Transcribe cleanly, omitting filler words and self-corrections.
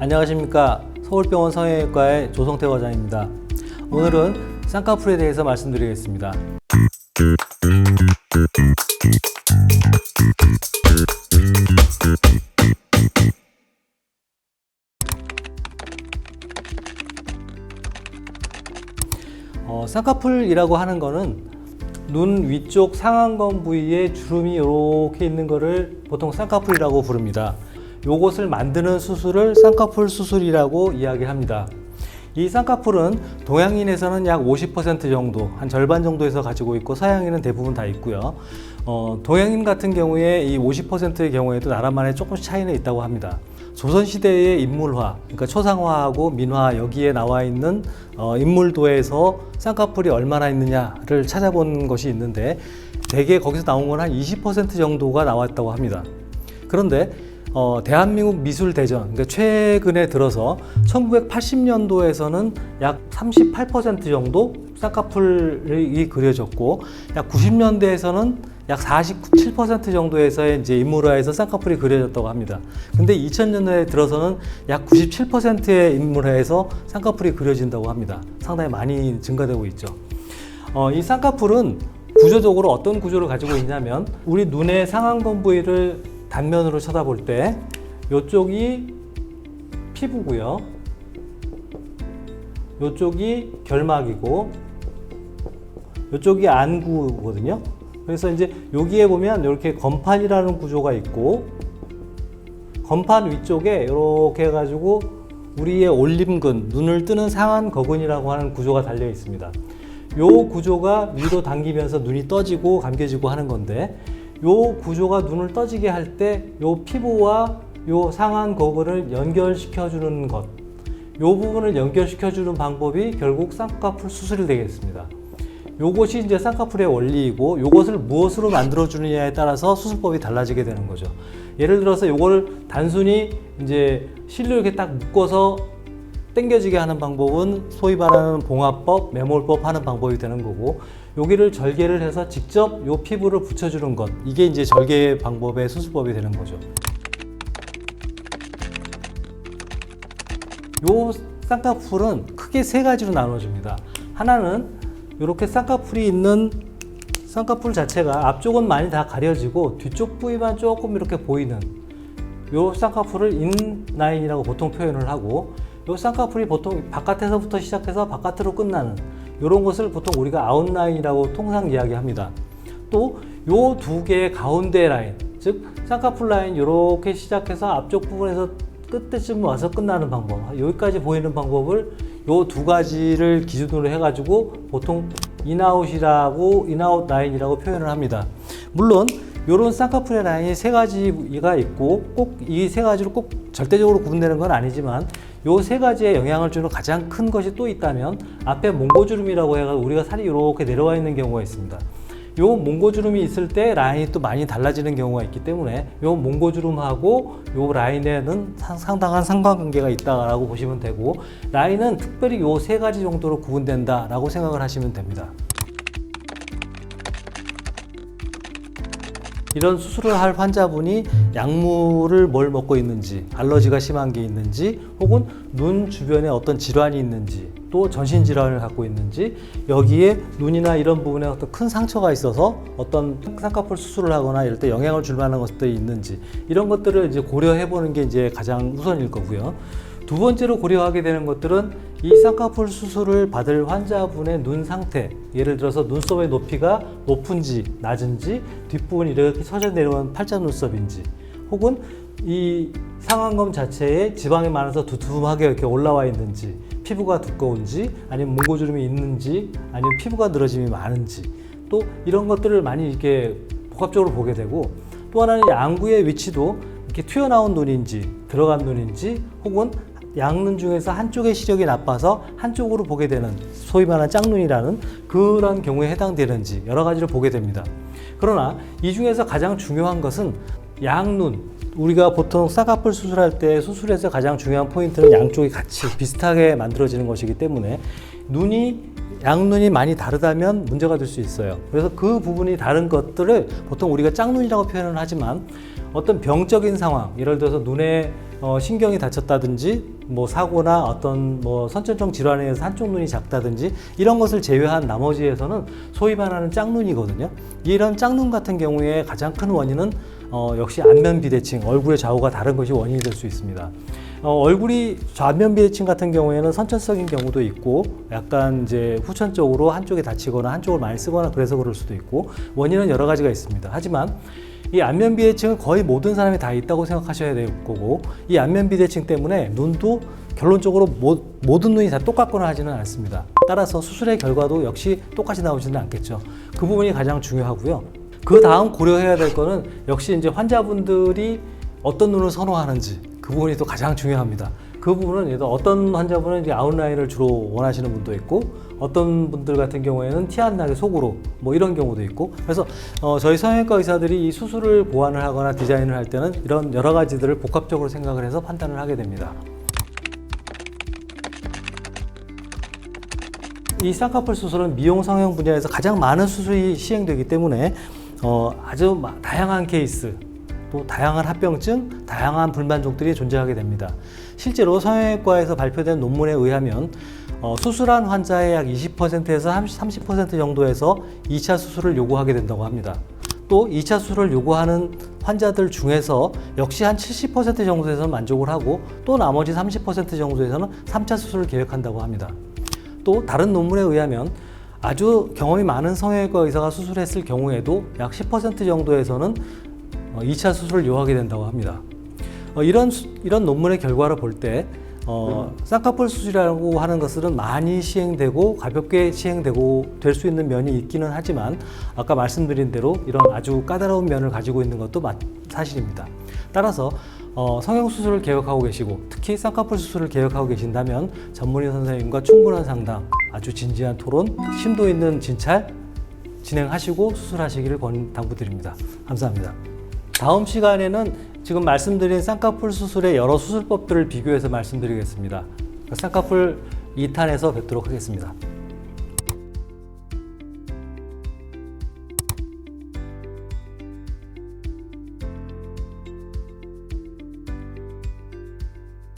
안녕하십니까. 서울병원 성형외과의 조성태 과장입니다. 오늘은 쌍꺼풀에 대해서 말씀드리겠습니다. 쌍꺼풀이라고 하는 거는 눈 위쪽 상안검 부위에 주름이 이렇게 있는 거를 보통 쌍꺼풀이라고 부릅니다. 요것을 만드는 수술을 쌍꺼풀 수술이라고 이야기합니다. 이 쌍꺼풀은 동양인에서는 약 50% 정도, 한 절반 정도에서 가지고 있고 서양인은 대부분 다 있고요. 동양인 같은 경우에 이 50%의 경우에도 나라만의 조금씩 차이는 있다고 합니다. 조선시대의 인물화, 그러니까 초상화하고 민화 여기에 나와 있는 인물도에서 쌍꺼풀이 얼마나 있느냐를 찾아본 것이 있는데 대개 거기서 나온 건 한 20% 정도가 나왔다고 합니다. 그런데 대한민국 미술대전, 그러니까 최근에 들어서 1980년도에서는 약 38% 정도 쌍꺼풀이 그려졌고, 약 90년대에서는 약 47% 정도에서의 이제 인물화에서 쌍꺼풀이 그려졌다고 합니다. 근데 2000년대에 들어서는 약 97%의 인물화에서 쌍꺼풀이 그려진다고 합니다. 상당히 많이 증가되고 있죠. 이 쌍꺼풀은 구조적으로 어떤 구조를 가지고 있냐면, 우리 눈의 상안검 부위를 단면으로 쳐다볼 때 이쪽이 피부고요, 이쪽이 결막이고 이쪽이 안구거든요. 그래서 이제 여기에 보면 이렇게 건판이라는 구조가 있고, 건판 위쪽에 이렇게 해가지고 우리의 올림근, 눈을 뜨는 상안거근이라고 하는 구조가 달려 있습니다. 이 구조가 위로 당기면서 눈이 떠지고 감겨지고 하는 건데, 요 구조가 눈을 떠지게 할 때 요 피부와 요 상안거근을 연결시켜 주는 것, 요 부분을 연결시켜 주는 방법이 결국 쌍꺼풀 수술이 되겠습니다. 요것이 이제 쌍꺼풀의 원리이고, 요것을 무엇으로 만들어 주느냐에 따라서 수술법이 달라지게 되는 거죠. 예를 들어서 요거를 단순히 이제 실로 이렇게 딱 묶어서 당겨지게 하는 방법은 소위 말하는 봉합법, 매몰법 하는 방법이 되는 거고, 여기를 절개를 해서 직접 요 피부를 붙여주는 것, 이게 이제 절개 방법의 수술법이 되는 거죠. 요 쌍꺼풀은 크게 세 가지로 나눠집니다. 하나는 이렇게 쌍꺼풀이 있는 쌍꺼풀 자체가 앞쪽은 많이 다 가려지고 뒤쪽 부위만 조금 이렇게 보이는 요 쌍꺼풀을 인라인이라고 보통 표현을 하고, 요 쌍꺼풀이 보통 바깥에서부터 시작해서 바깥으로 끝나는 이런 것을 보통 우리가 아웃라인이라고 통상 이야기합니다. 또 요 두 개의 가운데 라인, 즉 쌍꺼풀 라인 이렇게 시작해서 앞쪽 부분에서 끝에쯤 와서 끝나는 방법, 여기까지 보이는 방법을 요 두 가지를 기준으로 해가지고 보통 인아웃 라인이라고 표현을 합니다. 물론 요런 쌍꺼풀의 라인이 세 가지가 있고 꼭 이 세 가지로 꼭 절대적으로 구분되는 건 아니지만, 요 세 가지에 영향을 주는 가장 큰 것이 또 있다면 앞에 몽고주름이라고 해서 우리가 살이 이렇게 내려와 있는 경우가 있습니다. 요 몽고주름이 있을 때 라인이 또 많이 달라지는 경우가 있기 때문에 요 몽고주름하고 요 라인에는 상당한 상관관계가 있다라고 보시면 되고, 라인은 특별히 요 세 가지 정도로 구분된다라고 생각을 하시면 됩니다. 이런 수술을 할 환자분이 약물을 뭘 먹고 있는지, 알러지가 심한 게 있는지, 혹은 눈 주변에 어떤 질환이 있는지, 또 전신 질환을 갖고 있는지, 여기에 눈이나 이런 부분에 어떤 큰 상처가 있어서 어떤 쌍꺼풀 수술을 하거나 이럴 때 영향을 줄 만한 것들이 있는지, 이런 것들을 이제 고려해 보는 게 이제 가장 우선일 거고요. 두 번째로 고려하게 되는 것들은 이 쌍꺼풀 수술을 받을 환자분의 눈 상태, 예를 들어서 눈썹의 높이가 높은지 낮은지, 뒷부분이 이렇게 처져 내려온 팔자 눈썹인지, 혹은 이 상안검 자체에 지방이 많아서 두툼하게 이렇게 올라와 있는지, 피부가 두꺼운지, 아니면 몽고주름이 있는지, 아니면 피부가 늘어짐이 많은지, 또 이런 것들을 많이 이렇게 복합적으로 보게 되고, 또 하나는 안구의 위치도 이렇게 튀어나온 눈인지 들어간 눈인지, 혹은 양눈 중에서 한쪽의 시력이 나빠서 한쪽으로 보게 되는 소위 말하는 짝눈이라는 그런 경우에 해당되는지 여러 가지를 보게 됩니다. 그러나 이 중에서 가장 중요한 것은 양눈, 우리가 보통 쌍꺼풀 수술할 때 수술에서 가장 중요한 포인트는 양쪽이 같이 비슷하게 만들어지는 것이기 때문에 양눈이 많이 다르다면 문제가 될 수 있어요. 그래서 그 부분이 다른 것들을 보통 우리가 짝눈이라고 표현을 하지만 어떤 병적인 상황, 예를 들어서 눈에 신경이 다쳤다든지 뭐 사고나 어떤 뭐 선천성 질환에 의해서 한쪽 눈이 작다든지 이런 것을 제외한 나머지에서는 소위 말하는 짝눈이거든요. 이런 짝눈 같은 경우에 가장 큰 원인은 역시 안면 비대칭, 얼굴의 좌우가 다른 것이 원인이 될 수 있습니다. 얼굴이 좌면 비대칭 같은 경우에는 선천성인 경우도 있고 약간 이제 후천적으로 한쪽에 다치거나 한쪽을 많이 쓰거나 그래서 그럴 수도 있고 원인은 여러 가지가 있습니다. 하지만 이 안면 비대칭은 거의 모든 사람이 다 있다고 생각하셔야 될 거고 이 안면 비대칭 때문에 눈도 결론적으로 모든 눈이 다 똑같거나 하지는 않습니다. 따라서 수술의 결과도 역시 똑같이 나오지는 않겠죠. 그 부분이 가장 중요하고요. 그 다음 고려해야 될 거는 역시 이제 환자분들이 어떤 눈을 선호하는지 그 부분이 또 가장 중요합니다. 그 부분은 어떤 환자분은 이제 아웃라인을 주로 원하시는 분도 있고 어떤 분들 같은 경우에는 티 안 나게 속으로 뭐 이런 경우도 있고 그래서 저희 성형외과 의사들이 이 수술을 보완을 하거나 디자인을 할 때는 이런 여러 가지들을 복합적으로 생각을 해서 판단을 하게 됩니다. 이 쌍꺼풀 수술은 미용 성형 분야에서 가장 많은 수술이 시행되기 때문에 아주 다양한 케이스 또 다양한 합병증, 다양한 불만족들이 존재하게 됩니다. 실제로 성형외과에서 발표된 논문에 의하면 수술한 환자의 약 20%에서 30% 정도에서 2차 수술을 요구하게 된다고 합니다. 또 2차 수술을 요구하는 환자들 중에서 역시 한 70% 정도에서는 만족을 하고 또 나머지 30% 정도에서는 3차 수술을 계획한다고 합니다. 또 다른 논문에 의하면 아주 경험이 많은 성형외과 의사가 수술했을 경우에도 약 10% 정도에서는 2차 수술을 요하게 된다고 합니다. 이런 논문의 결과를 볼 때 쌍꺼풀 수술이라고 하는 것은 많이 시행되고 가볍게 시행되고 될 수 있는 면이 있기는 하지만 아까 말씀드린 대로 이런 아주 까다로운 면을 가지고 있는 것도 사실입니다. 따라서 성형수술을 계획하고 계시고 특히 쌍꺼풀 수술을 계획하고 계신다면 전문의 선생님과 충분한 상담, 아주 진지한 토론, 심도 있는 진찰 진행하시고 수술하시기를 당부드립니다. 감사합니다. 다음 시간에는 지금 말씀드린 쌍꺼풀 수술의 여러 수술법들을 비교해서 말씀드리겠습니다. 쌍꺼풀 2탄에서 뵙도록 하겠습니다.